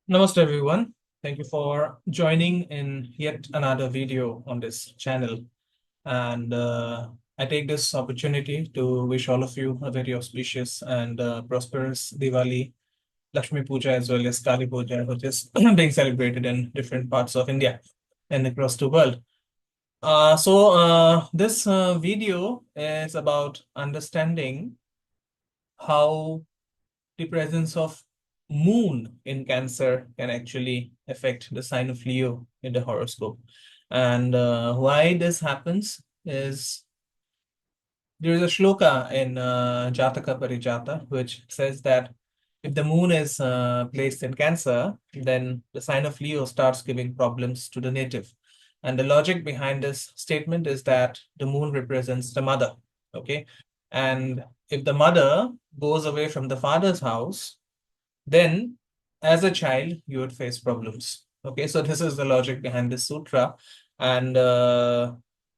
Namaste everyone. Thank you for joining in yet another video on this channel. And I take this opportunity to wish all of you a very auspicious and prosperous Diwali, Lakshmi Puja, as well as Kali Puja, which is being celebrated in different parts of India and across the world. This video is about understanding how the presence of moon in Cancer can actually affect the sign of Leo in the horoscope. And why this happens is there is a shloka in Jataka Parijata which says that if the moon is placed in Cancer, then the sign of Leo starts giving problems to the native. And the logic behind this statement is that the moon represents the mother. Okay. And if the mother goes away from the father's house, then as a child you would face problems. Okay, so this is the logic behind this sutra. And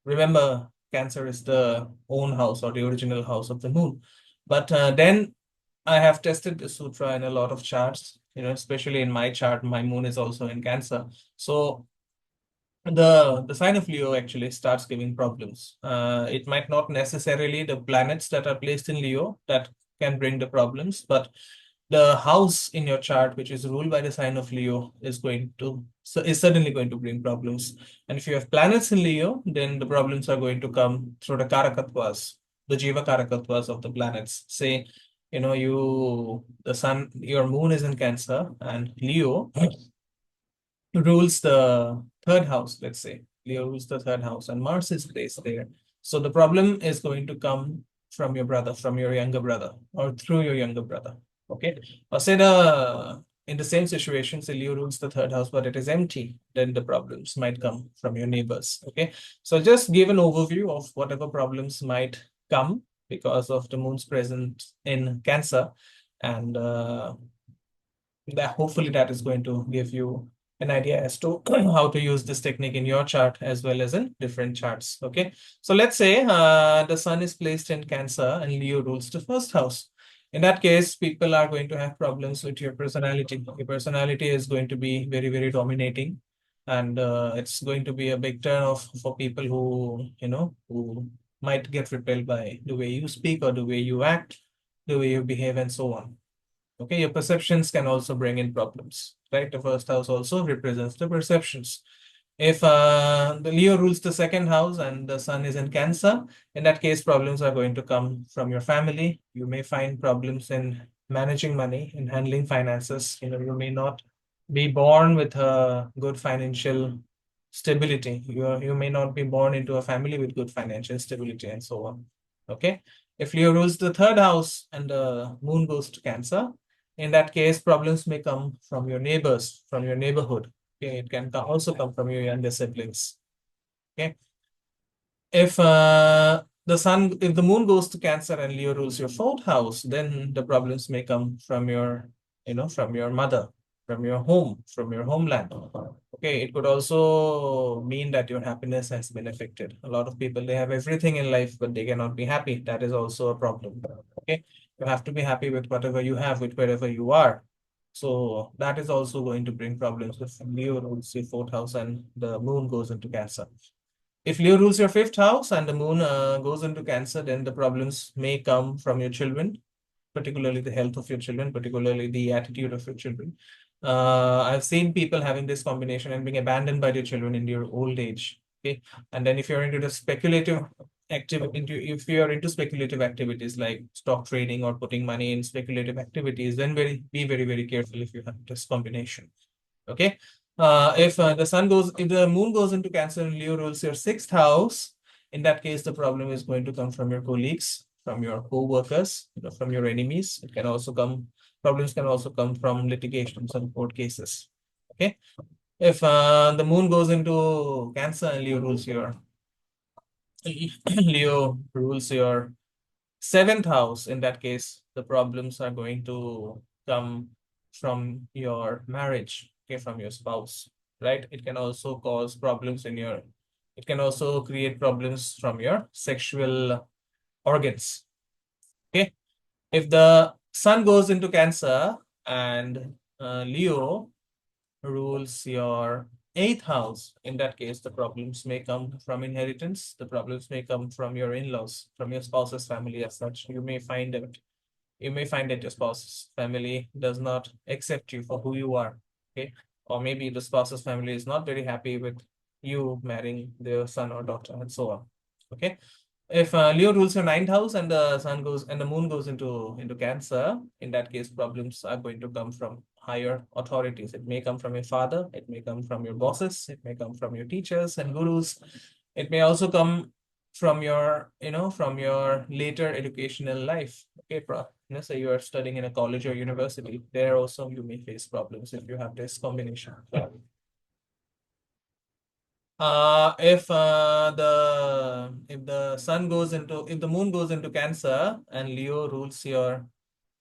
remember, Cancer is the own house or the original house of the moon. But then I have tested the sutra in a lot of charts, especially in my chart. My moon is also in Cancer, so the sign of Leo actually starts giving problems. It might not necessarily the planets that are placed in Leo that can bring the problems, but the house in your chart, which is ruled by the sign of Leo, is certainly going to bring problems. And if you have planets in Leo, then the problems are going to come through the karakatwas, the jiva karakatwas of the planets. Say, the sun, your moon is in Cancer, and Leo rules the third house, let's say. Leo rules the third house, and Mars is placed there. So the problem is going to come from your brother, from your younger brother, or through your younger brother. Okay. Or say in the same situation, say Leo rules the third house, but it is empty, then the problems might come from your neighbors. Okay. So just give an overview of whatever problems might come because of the moon's presence in Cancer, and that hopefully that is going to give you an idea as to how to use this technique in your chart as well as in different charts. Okay, so let's say the sun is placed in Cancer and Leo rules the first house. In that case, people are going to have problems with your personality. Your personality is going to be very, very dominating, and it's going to be a big turn off for people who might get repelled by the way you speak or the way you act, the way you behave, and so on. Okay, your perceptions can also bring in problems, right? The first house also represents the perceptions. If the Leo rules the second house and the sun is in Cancer, in that case, problems are going to come from your family. You may find problems in managing money, in handling finances. You may not be born with a good financial stability. You may not be born into a family with good financial stability and so on. Okay. If Leo rules the third house and the moon goes to Cancer, in that case, problems may come from your neighbors, from your neighborhood. Okay, it can also come from your younger siblings. Okay, if the moon goes to Cancer and Leo rules your fourth house, then the problems may come from from your mother, from your home, from your homeland. Okay, it could also mean that your happiness has been affected. A lot of people, they have everything in life, but they cannot be happy. That is also a problem. Okay, you have to be happy with whatever you have, with wherever you are. So that is also going to bring problems if Leo rules your fourth house and the moon goes into Cancer. If Leo rules your fifth house and the moon goes into Cancer, then the problems may come from your children, particularly the health of your children, particularly the attitude of your children. I've seen people having this combination and being abandoned by their children in their old age. Okay, and then if you're into the speculative if you're into speculative activities like stock trading or putting money in speculative activities, then be very, very careful if you have this combination. Okay. If the moon goes into Cancer and Leo rules your sixth house, in that case, the problem is going to come from your colleagues, from your co-workers, from your enemies. Problems can also come from litigations and court cases. Okay. If the moon goes into Cancer and Leo rules your seventh house, in that case, the problems are going to come from your marriage, okay, from your spouse, right? It can also cause problems it can also create problems from your sexual organs, okay? If the sun goes into Cancer and Leo rules your eighth house, in that case, the problems may come from inheritance. The problems may come from your in-laws, from your spouse's family as such. You may find that your spouse's family does not accept you for who you are. Okay. Or maybe the spouse's family is not very happy with you marrying their son or daughter, and so on. Okay. If Leo rules your ninth house and the sun goes and the moon goes into Cancer, in that case, problems are going to come from higher authorities. It may come from your father, it may come from your bosses, it may come from your teachers and gurus. It may also come from your later educational life. Okay, say you are studying in a college or university, there also you may face problems if you have this combination. If the moon goes into Cancer and Leo rules your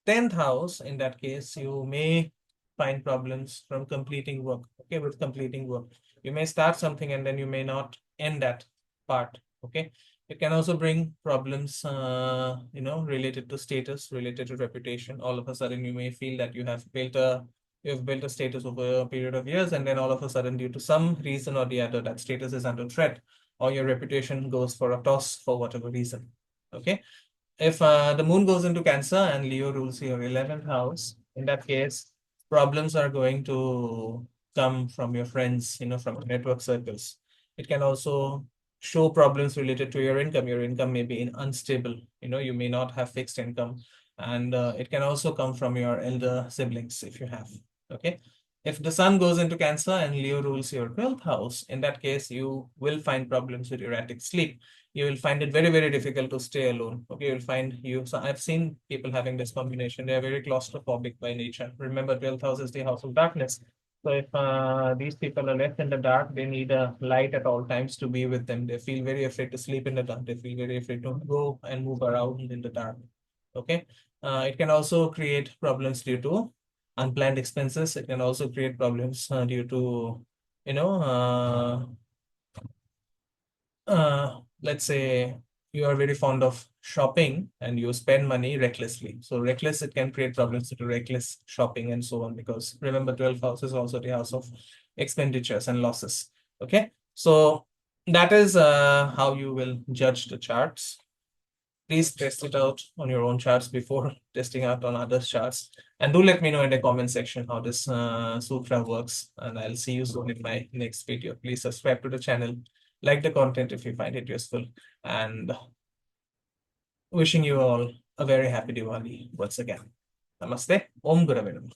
10th house, in that case, you may find problems from completing work. Okay, with completing work. You may start something and then you may not end that part. Okay. It can also bring problems, related to status, related to reputation. All of a sudden, you may feel that you have built a status over a period of years, and then all of a sudden, due to some reason or the other, that status is under threat, or your reputation goes for a toss for whatever reason. Okay. If the moon goes into Cancer and Leo rules your 11th house, in that case, problems are going to come from your friends, from your network circles. It can also show problems related to your income. Your income may be unstable. You may not have fixed income. And it can also come from your elder siblings if you have. Okay. If the sun goes into Cancer and Leo rules your 12th house, in that case, you will find problems with erratic sleep. You will find it very, very difficult to stay alone. Okay, so I've seen people having this combination. They are very claustrophobic by nature. Remember, 12th house is the house of darkness. So if these people are left in the dark, they need a light at all times to be with them. They feel very afraid to sleep in the dark. They feel very afraid to go and move around in the dark. Okay. It can also create problems due to unplanned expenses. It can also create problems due to, you know, let's say you are very fond of shopping and you spend money recklessly. So reckless, it can create problems due to reckless shopping and so on, because remember, 12th house is also the house of expenditures and losses. Okay. So that is how you will judge the charts. Please test it out on your own charts before testing out on others' charts. And do let me know in the comment section how this sutra works. And I'll see you soon in my next video. Please subscribe to the channel, like the content if you find it useful. And wishing you all a very happy Diwali once again. Namaste. Om Gurave Namah.